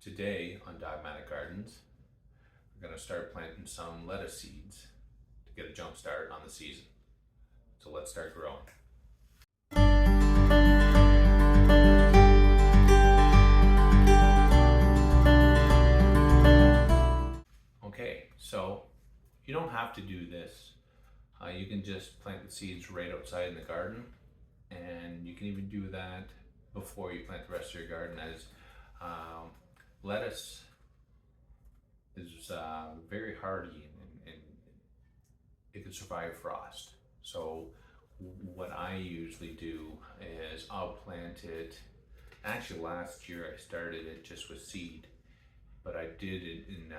Today on Dogmatic Gardens, we're going to start planting some lettuce seeds to get a jump start on the season. So let's start growing. Okay, so you don't have to do this. You can just plant the seeds right outside in the garden, and you can even do that before you plant the rest of your garden, as lettuce is very hardy and it can survive frost. So what I usually do is I'll plant it. Actually, last year I started it just with seed, but I did it in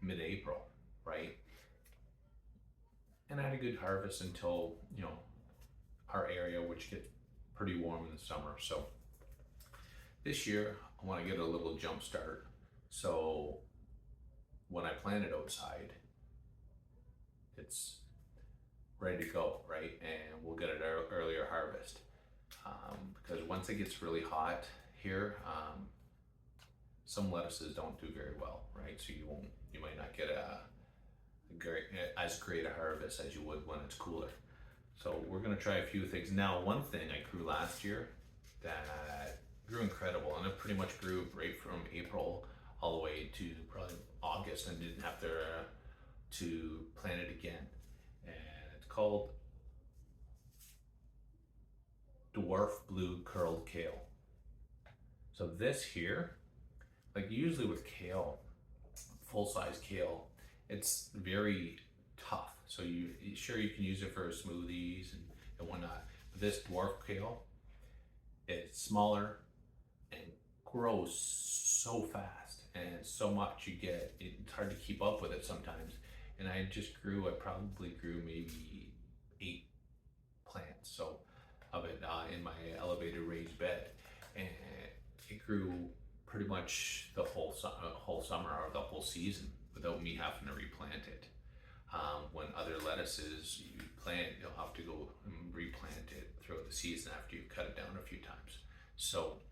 mid-April, right? And I had a good harvest until, our area, which gets pretty warm in the summer. So this year I want to get a little jump start. So when I plant it outside, it's ready to go, right? And we'll get an earlier harvest. Because once it gets really hot here, some lettuces don't do very well, right? So you might not get as great a harvest as you would when it's cooler. So we're gonna try a few things. Now, one thing I grew last year that grew incredible, and it pretty much grew right from April all the way to probably August, and didn't have to plant it again. And it's called dwarf blue curled kale. So this here, like usually with kale, full-size kale, it's very tough. So you can use it for smoothies and whatnot. But this dwarf kale, it's smaller and grows so fast and so much it's hard to keep up with it sometimes. And I probably grew maybe 8 plants of it in my elevated raised bed, and it grew pretty much the whole summer or the whole season without me having to replant it. When other lettuces you plant, you'll have to go and replant it throughout the season after you've cut it down a few times. So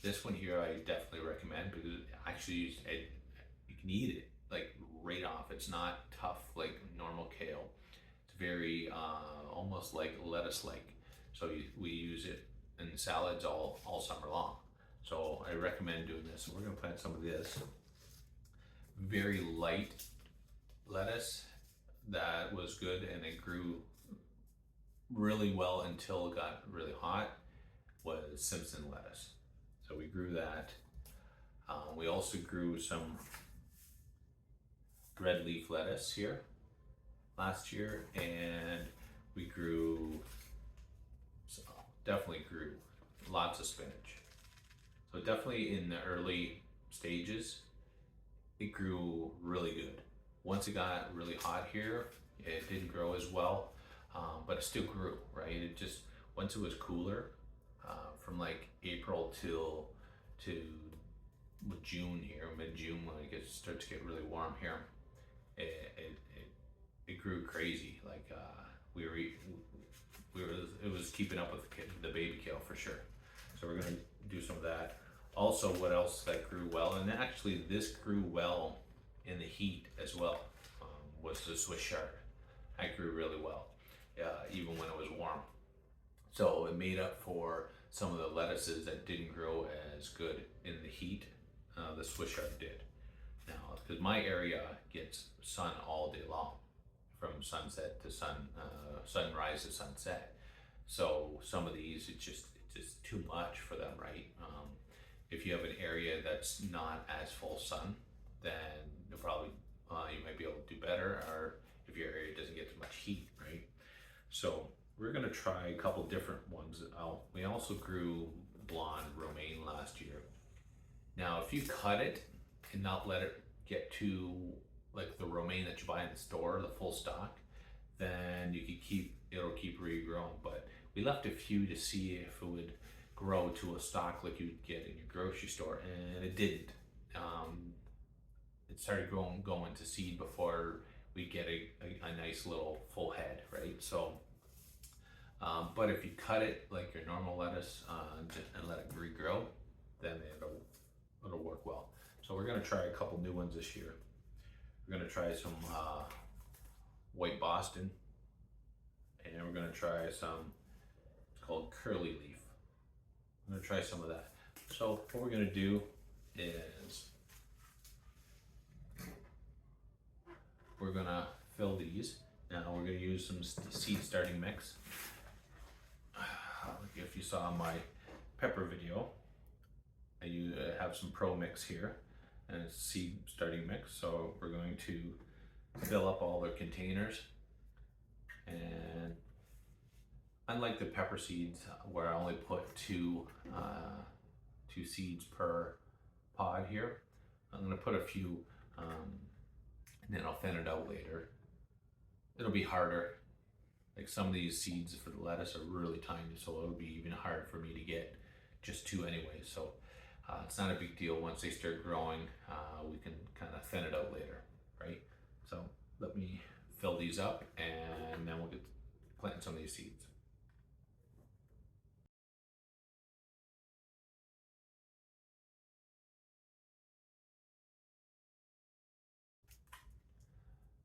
this one here I definitely recommend, because actually you can eat it like right off. It's not tough like normal kale. It's very almost like lettuce-like. So we use it in salads all summer long. So I recommend doing this. So we're gonna plant some of this very light lettuce that was good, and it grew really well until it got really hot, was Simpson lettuce. So we grew that. We also grew some red leaf lettuce here last year, and we definitely grew lots of spinach. So definitely in the early stages, it grew really good. Once it got really hot here, it didn't grow as well, but it still grew, right? It just, once it was cooler, from like April to June here, mid-June, when it starts to get really warm here, it grew crazy. Like it was keeping up with the baby kale for sure. So we're gonna do some of that. Also, what else that grew well, and actually this grew well in the heat as well, was the Swiss chard. That grew really well, even when it was warm. So it made up for some of the lettuces that didn't grow as good in the heat. The Swiss chard did. Now, because my area gets sun all day long, from sunset to sunrise to sunset. So some of these, it's just too much for them, right? If you have an area that's not as full sun, then you'll probably you might be able to do better, or if your area doesn't get as much heat, right? So we're gonna try a couple different ones. We also grew blonde romaine last year. Now, if you cut it and not let it get to like the romaine that you buy in the store, the full stock, then it'll keep regrowing. But we left a few to see if it would grow to a stock like you'd get in your grocery store, and it didn't. It started going to seed before we get a nice little full head, right? So, but if you cut it like your normal lettuce and let it regrow, then it'll work well. So we're gonna try a couple new ones this year. We're gonna try some white Boston, and we're gonna try some, it's called curly leaf. I'm gonna try some of that. So what we're gonna do is we're gonna fill these. Now we're gonna use some seed starting mix. If you saw my pepper video, I have some pro mix here, and it's seed starting mix. So we're going to fill up all the containers, and unlike the pepper seeds where I only put two seeds per pod here, I'm going to put a few, and then I'll thin it out later. It'll be harder. Like some of these seeds for the lettuce are really tiny, so it'll be even hard for me to get just two anyway. So it's not a big deal. Once they start growing, we can kind of thin it out later, right? So let me fill these up, and then we'll get planting some of these seeds.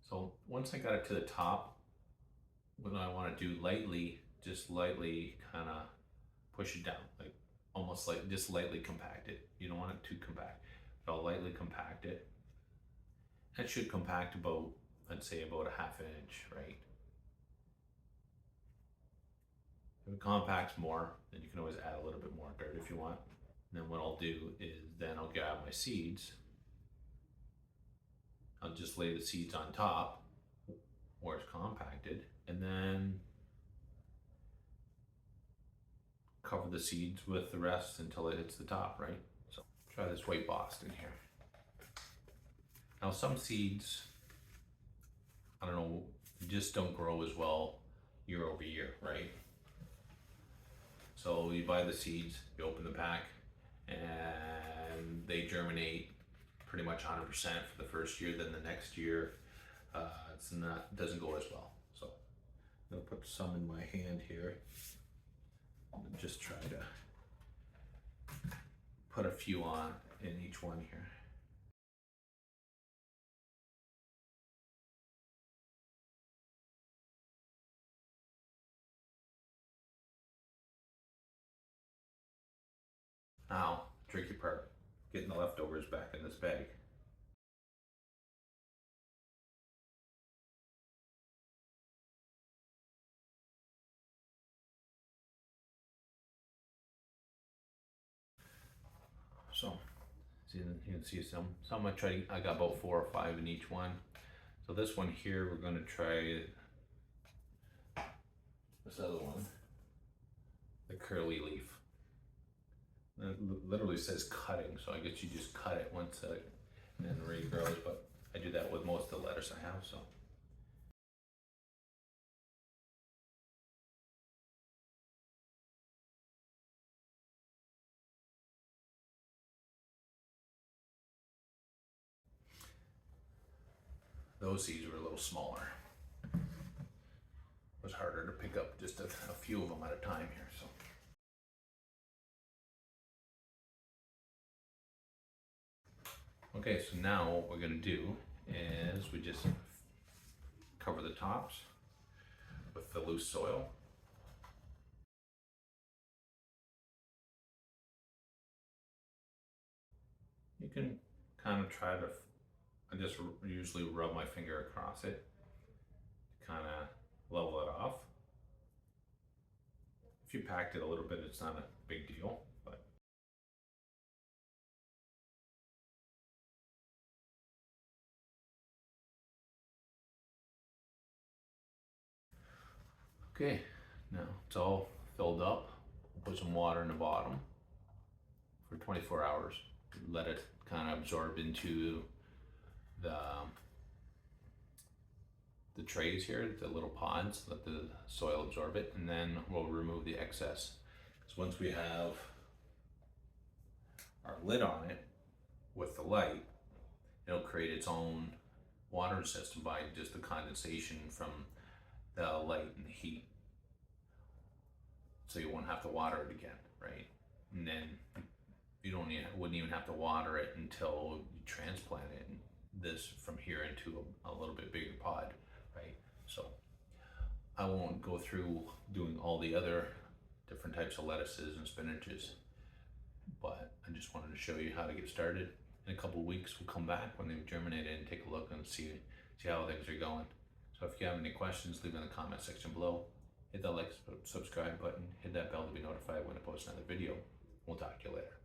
So once I got it to the top, what I want to do lightly, just lightly kind of push it down, like almost like just lightly compact it. You don't want it too compact, but I'll lightly compact it. That should compact about, I'd say about a half an inch, right? If it compacts more, then you can always add a little bit more dirt if you want. And then what I'll do is then I'll grab my seeds. I'll just lay the seeds on top where it's compacted, and then cover the seeds with the rest until it hits the top, right? So try this white Boston here. Now some seeds, I don't know, just don't grow as well year over year, right? So you buy the seeds, you open the pack, and they germinate pretty much 100% for the first year. Then the next year, doesn't go as well. So I'm gonna put some in my hand here and just try to put a few on in each one here. Now, tricky part, getting the leftovers back in this bag. So, you can see some I got about 4 or 5 in each one. So this one here, we're gonna try this other one, the curly leaf. It literally says cutting, so I guess you just cut it once and then regrows, but I do that with most of the lettuce I have, so. Those seeds were a little smaller. It was harder to pick up just a few of them at a time here, so. Okay, so now what we're gonna do is we just cover the tops with the loose soil. You can kind of try to, I just usually rub my finger across it to kind of level it off. If you packed it a little bit, it's not a big deal, but. Okay, now it's all filled up. We'll put some water in the bottom for 24 hours. Let it kind of absorb into the trays here, the little pods, let the soil absorb it, and then we'll remove the excess. So once we have our lid on it with the light, it'll create its own water system by just the condensation from the light and the heat. So you won't have to water it again, right? And then you wouldn't even have to water it until you transplant it, and this from here into a little bit bigger pod, right? So I won't go through doing all the other different types of lettuces and spinaches, but I just wanted to show you how to get started. In a couple of weeks, we'll come back when they've germinated and take a look and see how things are going. So if you have any questions, leave in the comment section below. Hit that like, subscribe button, hit that bell to be notified when I post another video. We'll talk to you later.